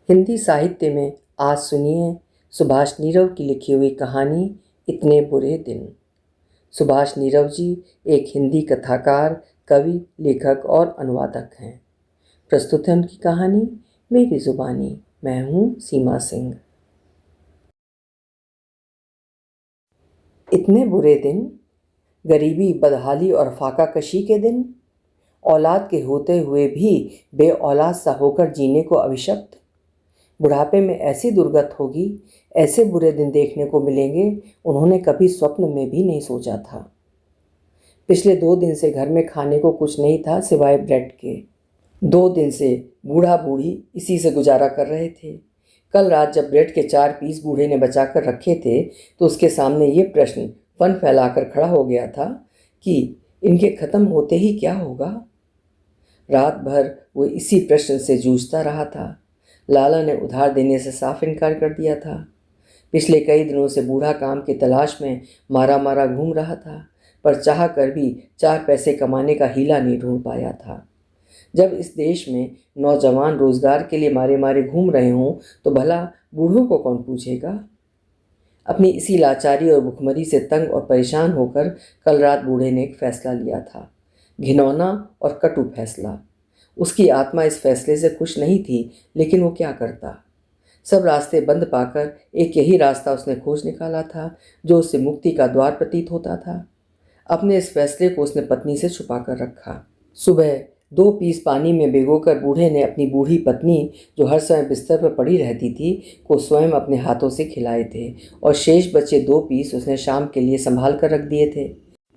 हिंदी साहित्य में आज सुनिए सुभाष नीरव की लिखी हुई कहानी इतने बुरे दिन। सुभाष नीरव जी एक हिंदी कथाकार, कवि, लेखक और अनुवादक हैं। प्रस्तुत है उनकी कहानी मेरी जुबानी। मैं हूँ सीमा सिंह। इतने बुरे दिन, गरीबी, बदहाली और फाका कशी के दिन, औलाद के होते हुए भी बे औलाद सा होकर जीने को अभिशप्त। बुढ़ापे में ऐसी दुर्गत होगी, ऐसे बुरे दिन देखने को मिलेंगे, उन्होंने कभी स्वप्न में भी नहीं सोचा था। पिछले 2 दिन से घर में खाने को कुछ नहीं था सिवाय ब्रेड के। 2 दिन से बूढ़ा बूढ़ी इसी से गुजारा कर रहे थे। कल रात जब ब्रेड के 4 पीस बूढ़े ने बचा कर रखे थे तो उसके सामने ये प्रश्न फन फैलाकर खड़ा हो गया था कि इनके ख़त्म होते ही क्या होगा। रात भर वो इसी प्रश्न से जूझता रहा था। लाला ने उधार देने से साफ इनकार कर दिया था। पिछले कई दिनों से बूढ़ा काम की तलाश में मारा मारा घूम रहा था, पर चाह कर भी 4 पैसे कमाने का हीला नहीं ढूंढ पाया था। जब इस देश में नौजवान रोजगार के लिए मारे मारे घूम रहे हों तो भला बूढ़ों को कौन पूछेगा। अपनी इसी लाचारी और भुखमरी से तंग और परेशान होकर कल रात बूढ़े ने एक फैसला लिया था, घिनौना और कटु फैसला। उसकी आत्मा इस फैसले से खुश नहीं थी, लेकिन वो क्या करता। सब रास्ते बंद पाकर एक यही रास्ता उसने खोज निकाला था जो उससे मुक्ति का द्वार प्रतीत होता था। अपने इस फैसले को उसने पत्नी से छुपा कर रखा। सुबह 2 पीस पानी में भिगोकर बूढ़े ने अपनी बूढ़ी पत्नी, जो हर समय बिस्तर पर पड़ी रहती थी, को स्वयं अपने हाथों से खिलाए थे और शेष बचे 2 पीस उसने शाम के लिए संभाल कर रख दिए थे,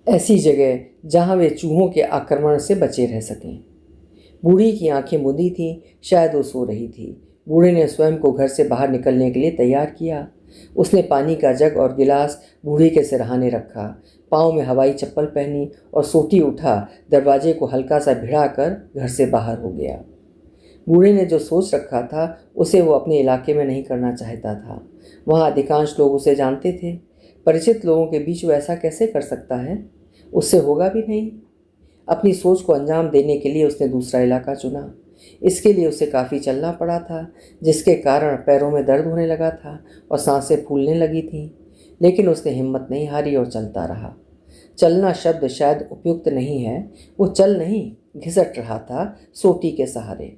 ऐसी जगह जहाँ वे चूहों के आक्रमण से बचे रह सकें। बूढ़ी की आंखें मुंदी थीं, शायद वो सो रही थी। बूढ़े ने स्वयं को घर से बाहर निकलने के लिए तैयार किया। उसने पानी का जग और गिलास बूढ़ी के सिरहाने रखा, पाँव में हवाई चप्पल पहनी और सोटी उठा दरवाजे को हल्का सा भिड़ाकर घर से बाहर हो गया। बूढ़े ने जो सोच रखा था उसे वो अपने इलाके में नहीं करना चाहता था। वहाँ अधिकांश लोग उसे जानते थे। परिचित लोगों के बीच वो ऐसा कैसे कर सकता है? उससे होगा भी नहीं। अपनी सोच को अंजाम देने के लिए उसने दूसरा इलाका चुना। इसके लिए उसे काफ़ी चलना पड़ा था, जिसके कारण पैरों में दर्द होने लगा था और सांसें फूलने लगी थीं। लेकिन उसने हिम्मत नहीं हारी और चलता रहा। चलना शब्द शायद उपयुक्त नहीं है। वो चल नहीं, घिसट रहा था सोटी के सहारे।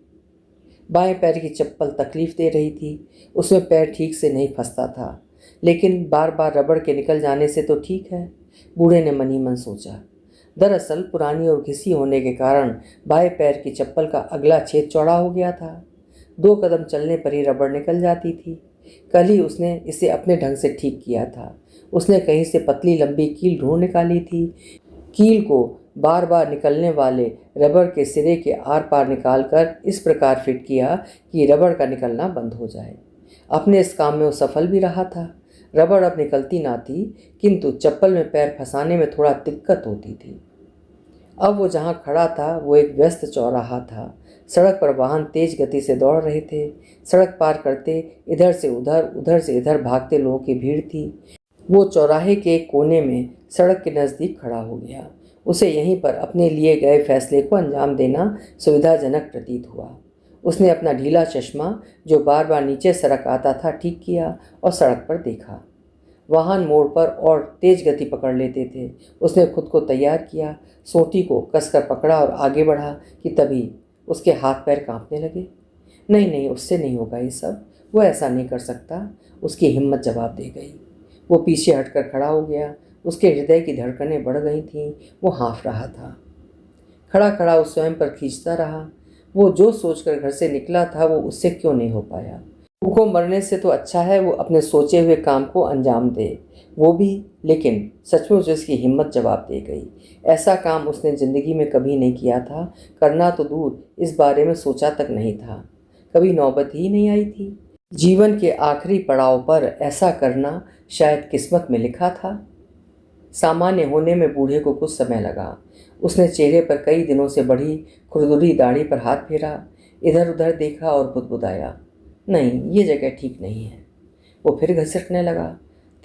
बाएं पैर की चप्पल तकलीफ दे रही थी। उसमें पैर ठीक से नहीं फंसता था, लेकिन बार बार रबड़ के निकल जाने से तो ठीक है, बूढ़े ने मन ही मन सोचा। दरअसल पुरानी और घिसी होने के कारण बाएं पैर की चप्पल का अगला छेद चौड़ा हो गया था। 2 कदम चलने पर ही रबड़ निकल जाती थी। कल ही उसने इसे अपने ढंग से ठीक किया था। उसने कहीं से पतली लंबी कील ढूंढ निकाली थी। कील को बार बार निकलने वाले रबड़ के सिरे के आर पार निकालकर इस प्रकार फिट किया कि रबड़ का निकलना बंद हो जाए। अपने इस काम में वो सफल भी रहा था। रबड़ अब निकलती ना थी, किंतु चप्पल में पैर फंसाने में थोड़ा दिक्कत होती थी। अब वो जहाँ खड़ा था वो एक व्यस्त चौराहा था। सड़क पर वाहन तेज गति से दौड़ रहे थे। सड़क पार करते इधर से उधर, उधर से इधर भागते लोगों की भीड़ थी। वो चौराहे के कोने में सड़क के नज़दीक खड़ा हो गया। उसे यहीं पर अपने लिए गए फैसले को अंजाम देना सुविधाजनक प्रतीत हुआ। उसने अपना ढीला चश्मा, जो बार बार नीचे सरक आता था, ठीक किया और सड़क पर देखा। वाहन मोड़ पर और तेज गति पकड़ लेते थे। उसने खुद को तैयार किया, सोटी को कसकर पकड़ा और आगे बढ़ा कि तभी उसके हाथ पैर कांपने लगे। नहीं नहीं, उससे नहीं होगा ये सब, वो ऐसा नहीं कर सकता। उसकी हिम्मत जवाब दे गई। वो पीछे हटकर खड़ा हो गया। उसके हृदय की धड़कनें बढ़ गई थीं। वो हाँफ रहा था। खड़ा खड़ा वो स्वयं पर खींचता रहा। वो जो सोचकर घर से निकला था वो उससे क्यों नहीं हो पाया। भूखों मरने से तो अच्छा है वो अपने सोचे हुए काम को अंजाम दे। वो भी, लेकिन सचमुच उसकी हिम्मत जवाब दे गई। ऐसा काम उसने ज़िंदगी में कभी नहीं किया था। करना तो दूर, इस बारे में सोचा तक नहीं था। कभी नौबत ही नहीं आई थी। जीवन के आखिरी पड़ाव पर ऐसा करना शायद किस्मत में लिखा था। सामान्य होने में बूढ़े को कुछ समय लगा। उसने चेहरे पर कई दिनों से बढ़ी खुरदुरी दाढ़ी पर हाथ फेरा, इधर उधर देखा और बुदबुदाया, नहीं, ये जगह ठीक नहीं है। वो फिर घसटने लगा।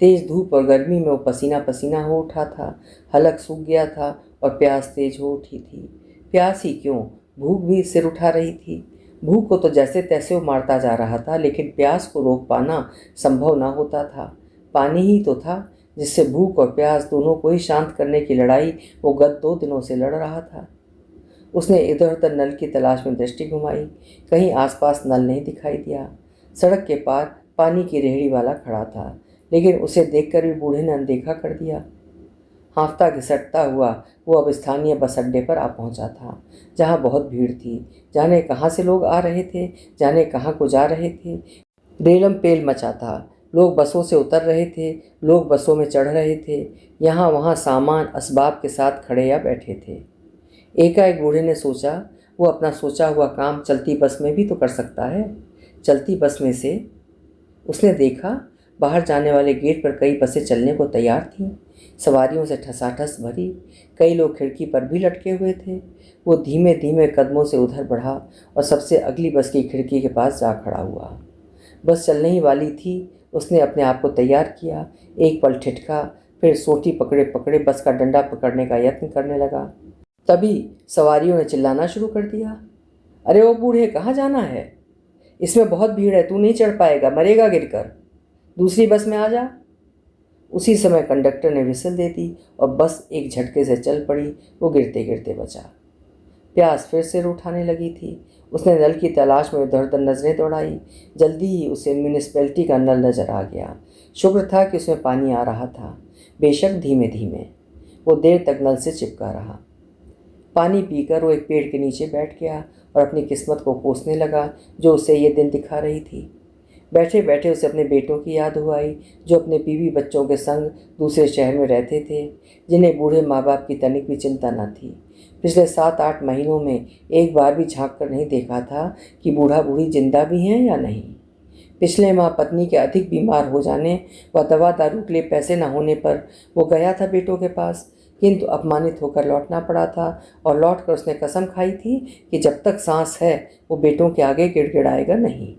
तेज़ धूप और गर्मी में वो पसीना पसीना हो उठा था। हलक सूख गया था और प्यास तेज हो उठी थी। प्यास ही क्यों, भूख भी सिर उठा रही थी। भूख को तो जैसे तैसे वो मारता जा रहा था, लेकिन प्यास को रोक पाना संभव ना होता था। पानी ही तो था जिससे भूख और प्यास दोनों को ही शांत करने की लड़ाई वो गत 2 दिनों से लड़ रहा था। उसने इधर उधर नल की तलाश में दृष्टि घुमाई। कहीं आसपास नल नहीं दिखाई दिया। सड़क के पार पानी की रेहड़ी वाला खड़ा था, लेकिन उसे देखकर भी बूढ़े ने अनदेखा कर दिया। हाँफता घिसटता हुआ वो अब स्थानीय बस अड्डे पर आ पहुंचा था, जहां बहुत भीड़ थी। जाने कहाँ से लोग आ रहे थे, जाने कहाँ को जा रहे थे। रेलम पेल मचा था। लोग बसों से उतर रहे थे, लोग बसों में चढ़ रहे थे। यहाँ वहाँ सामान असबाब के साथ खड़े या बैठे थे। एकाएक बूढ़े ने सोचा, वो अपना सोचा हुआ काम चलती बस में भी तो कर सकता है। चलती बस में से उसने देखा, बाहर जाने वाले गेट पर कई बसें चलने को तैयार थीं, सवारियों से ठसाठस भरी। कई लोग खिड़की पर भी लटके हुए थे। वो धीमे धीमे कदमों से उधर बढ़ा और सबसे अगली बस की खिड़की के पास जा खड़ा हुआ। बस चलने ही वाली थी। उसने अपने आप को तैयार किया। एक पल ठिठका, फिर सोटी पकड़े पकड़े बस का डंडा पकड़ने का यत्न करने लगा। तभी सवारियों ने चिल्लाना शुरू कर दिया, अरे वो बूढ़े, कहाँ जाना है? इसमें बहुत भीड़ है, तू नहीं चढ़ पाएगा, मरेगा गिरकर। दूसरी बस में आ जा। उसी समय कंडक्टर ने विसल दे दी और बस एक झटके से चल पड़ी। वो गिरते गिरते बचा। प्यास फिर सिर उठाने लगी थी। उसने नल की तलाश में इधर उधर नजरें दौड़ाई। जल्दी ही उसे म्यूनिसिपैलिटी का नल नजर आ गया। शुक्र था कि उसमें पानी आ रहा था, बेशक धीमे धीमे। वो देर तक नल से चिपका रहा। पानी पीकर वो एक पेड़ के नीचे बैठ गया और अपनी किस्मत को कोसने लगा, जो उसे ये दिन दिखा रही थी। बैठे बैठे उसे अपने बेटों की याद हो आई, जो अपने बीवी बच्चों के संग दूसरे शहर में रहते थे, जिन्हें बूढ़े माँ बाप की तनिक भी चिंता न थी। पिछले 7-8 महीनों में एक बार भी झांक कर नहीं देखा था कि बूढ़ा बूढ़ी जिंदा भी हैं या नहीं। पिछले माह पत्नी के अधिक बीमार हो जाने व दवा दारू के लिए पैसे न होने पर वो गया था बेटों के पास, किंतु अपमानित होकर लौटना पड़ा था। और लौट कर उसने कसम खाई थी कि जब तक सांस है वो बेटों के आगे गिड़गिड़ाएगा नहीं।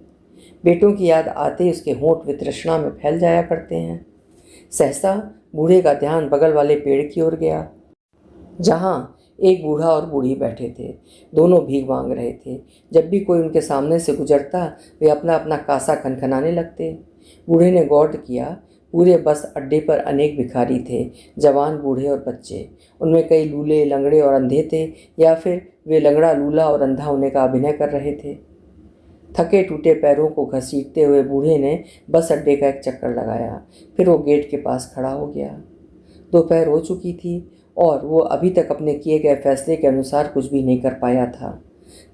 बेटों की याद आते ही उसके होंठ वितृष्णा में फैल जाया करते हैं। सहसा बूढ़े का ध्यान बगल वाले पेड़ की ओर गया, जहाँ एक बूढ़ा और बूढ़ी बैठे थे। दोनों भीख मांग रहे थे। जब भी कोई उनके सामने से गुजरता, वे अपना अपना कासा खनखनाने लगते। बूढ़े ने गौर किया, पूरे बस अड्डे पर अनेक भिखारी थे, जवान, बूढ़े और बच्चे। उनमें कई लूले, लंगड़े और अंधे थे, या फिर वे लंगड़ा, लूला और अंधा होने का अभिनय कर रहे थे। थके टूटे पैरों को घसीटते हुए बूढ़े ने बस अड्डे का एक चक्कर लगाया। फिर वो गेट के पास खड़ा हो गया। दोपहर हो चुकी थी और वो अभी तक अपने किए गए फैसले के अनुसार कुछ भी नहीं कर पाया था।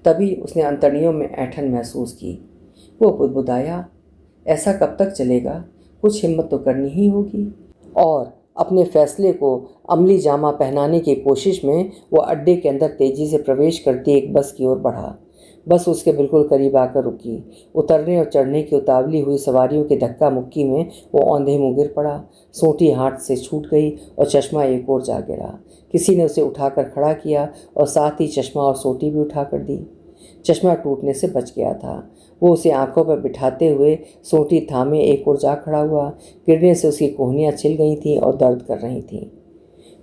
तभी उसने अंतड़ियों में ऐंठन महसूस की। वो बुदबुदाया, ऐसा कब तक चलेगा? कुछ हिम्मत तो करनी ही होगी। और अपने फैसले को अमली जामा पहनाने की कोशिश में वो अड्डे के अंदर तेजी से प्रवेश करती एक बस की ओर बढ़ा। बस उसके बिल्कुल करीब आकर रुकी। उतरने और चढ़ने की उतावली हुई सवारियों की धक्का मुक्की में वो औंधे मुँह गिर पड़ा। सोटी हाथ से छूट गई और चश्मा एक ओर जा गिरा। किसी ने उसे उठाकर खड़ा किया और साथ ही चश्मा और सोटी भी उठाकर दी। चश्मा टूटने से बच गया था। वो उसे आंखों पर बिठाते हुए सोटी थामे एक ओर जा खड़ा हुआ। गिरने से उसकी कोहनियाँ छिल गई थीं और दर्द कर रही थीं।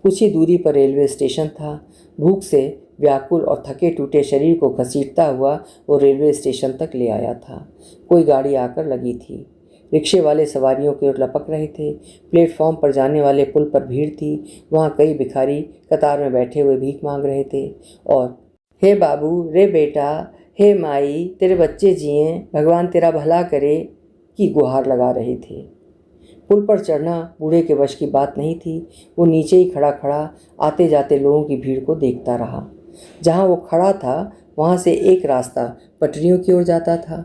कुछ ही दूरी पर रेलवे स्टेशन था। भूख से व्याकुल और थके टूटे शरीर को घसीटता हुआ वो रेलवे स्टेशन तक ले आया था। कोई गाड़ी आकर लगी थी। रिक्शे वाले सवारियों की ओर लपक रहे थे। प्लेटफॉर्म पर जाने वाले पुल पर भीड़ थी। वहाँ कई भिखारी कतार में बैठे हुए भीख मांग रहे थे और हे बाबू, रे बेटा, हे माई, तेरे बच्चे जिए, भगवान तेरा भला करे की गुहार लगा रहे थे। पुल पर चढ़ना बूढ़े के वश की बात नहीं थी। वो नीचे ही खड़ा खड़ा आते जाते लोगों की भीड़ को देखता रहा। जहाँ वो खड़ा था वहाँ से एक रास्ता पटरियों की ओर जाता था।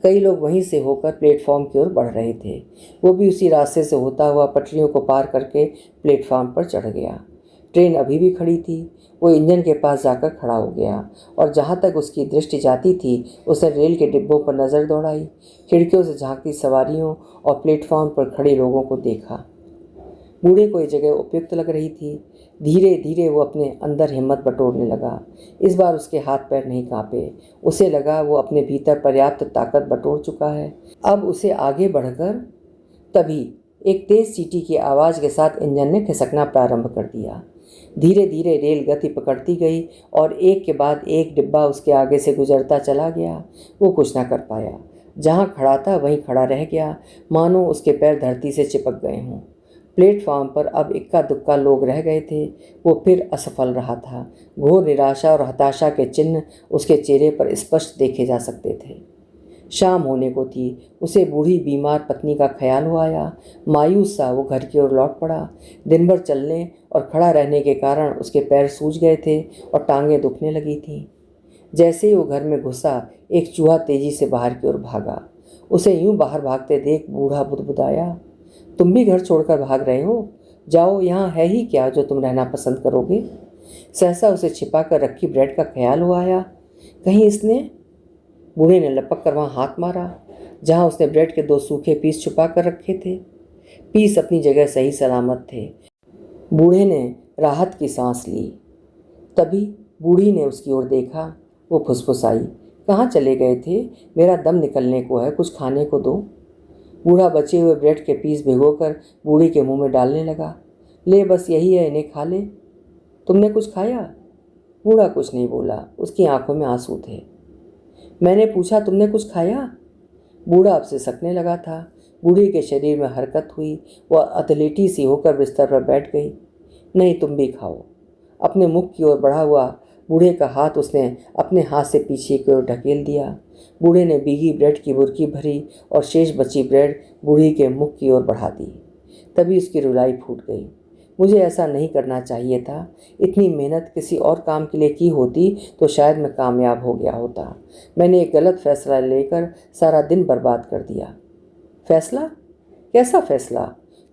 कई लोग वहीं से होकर प्लेटफॉर्म की ओर बढ़ रहे थे। वो भी उसी रास्ते से होता हुआ पटरियों को पार करके प्लेटफॉर्म पर चढ़ गया। ट्रेन अभी भी खड़ी थी। वो इंजन के पास जाकर खड़ा हो गया और जहाँ तक उसकी दृष्टि जाती थी उसने रेल के डिब्बों पर नज़र दौड़ाई। खिड़कियों से झांकती सवारियों और प्लेटफॉर्म पर खड़े लोगों को देखा। बूढ़े को ये जगह उपयुक्त लग रही थी। धीरे धीरे वो अपने अंदर हिम्मत बटोरने लगा। इस बार उसके हाथ पैर नहीं कांपे। उसे लगा वो अपने भीतर पर्याप्त ताकत बटोर चुका है। अब उसे आगे बढ़कर तभी एक तेज सीटी की आवाज़ के साथ इंजन ने खिसकना प्रारंभ कर दिया। धीरे धीरे रेल गति पकड़ती गई और एक के बाद एक डिब्बा उसके आगे से गुजरता चला गया। वो कुछ ना कर पाया। जहाँ खड़ा था वहीं खड़ा रह गया, मानो उसके पैर धरती से चिपक गए हों। प्लेटफॉर्म पर अब इक्का दुक्का लोग रह गए थे। वो फिर असफल रहा था। घोर निराशा और हताशा के चिन्ह उसके चेहरे पर स्पष्ट देखे जा सकते थे। शाम होने को थी। उसे बूढ़ी बीमार पत्नी का ख्याल हो आया। मायूस सा वो घर की ओर लौट पड़ा। दिन भर चलने और खड़ा रहने के कारण उसके पैर सूज गए थे और टांगें दुखने लगी थीं। जैसे ही वो घर में घुसा, एक चूहा तेजी से बाहर की ओर भागा। उसे यूं बाहर भागते देख बूढ़ा बुदबुदाया, तुम भी घर छोड़कर भाग रहे हो? जाओ, यहाँ है ही क्या जो तुम रहना पसंद करोगे? सहसा उसे छिपा कर रखी ब्रेड का ख्याल हो आया। कहीं इसने? बूढ़े ने लपक कर वहाँ हाथ मारा जहाँ उसने ब्रेड के 2 सूखे पीस छुपा कर रखे थे। पीस अपनी जगह सही सलामत थे। बूढ़े ने राहत की सांस ली। तभी बूढ़ी ने उसकी ओर देखा। वो फुसफुसाई, कहाँ चले गए थे? मेरा दम निकलने को है, कुछ खाने को दो। बूढ़ा बचे हुए ब्रेड के पीस भिगोकर बूढ़ी के मुंह में डालने लगा। ले, बस यही है, इन्हें खा ले। तुमने कुछ खाया? बूढ़ा कुछ नहीं बोला। उसकी आंखों में आंसू थे। मैंने पूछा, तुमने कुछ खाया? बूढ़ा अब से सकने लगा था। बूढ़ी के शरीर में हरकत हुई। वह अतलेटी सी होकर बिस्तर पर बैठ गई। नहीं, तुम भी खाओ। अपने मुख की ओर बढ़ा हुआ बूढ़े का हाथ उसने अपने हाथ से पीछे की ओर ढकेल दिया। बूढ़े ने भीगी ब्रेड की बुरकी भरी और शेष बची ब्रेड बूढ़ी के मुख की ओर बढ़ा दी। तभी उसकी रुलाई फूट गई। मुझे ऐसा नहीं करना चाहिए था। इतनी मेहनत किसी और काम के लिए की होती तो शायद मैं कामयाब हो गया होता। मैंने एक गलत फैसला लेकर सारा दिन बर्बाद कर दिया। फैसला? कैसा फैसला?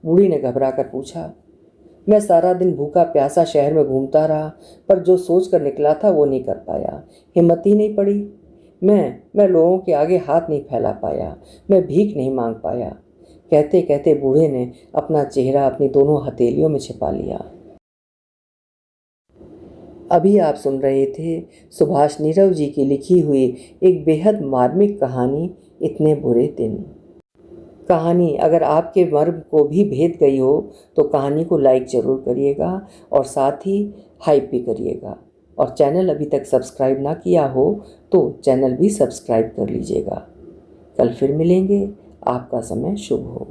बूढ़ी ने घबरा कर पूछा। मैं सारा दिन भूखा प्यासा शहर में घूमता रहा, पर जो सोच कर निकला था वो नहीं कर पाया। हिम्मत ही नहीं पड़ी। मैं लोगों के आगे हाथ नहीं फैला पाया। मैं भीख नहीं मांग पाया। कहते कहते बूढ़े ने अपना चेहरा अपनी दोनों हथेलियों में छिपा लिया। अभी आप सुन रहे थे सुभाष नीरव जी की लिखी हुई एक बेहद मार्मिक कहानी, इतने बुरे दिन। कहानी अगर आपके मर्म को भी भेद गई हो तो कहानी को लाइक ज़रूर करिएगा और साथ ही हाइप भी करिएगा। और चैनल अभी तक सब्सक्राइब ना किया हो तो चैनल भी सब्सक्राइब कर लीजिएगा। कल फिर मिलेंगे। आपका समय शुभ हो।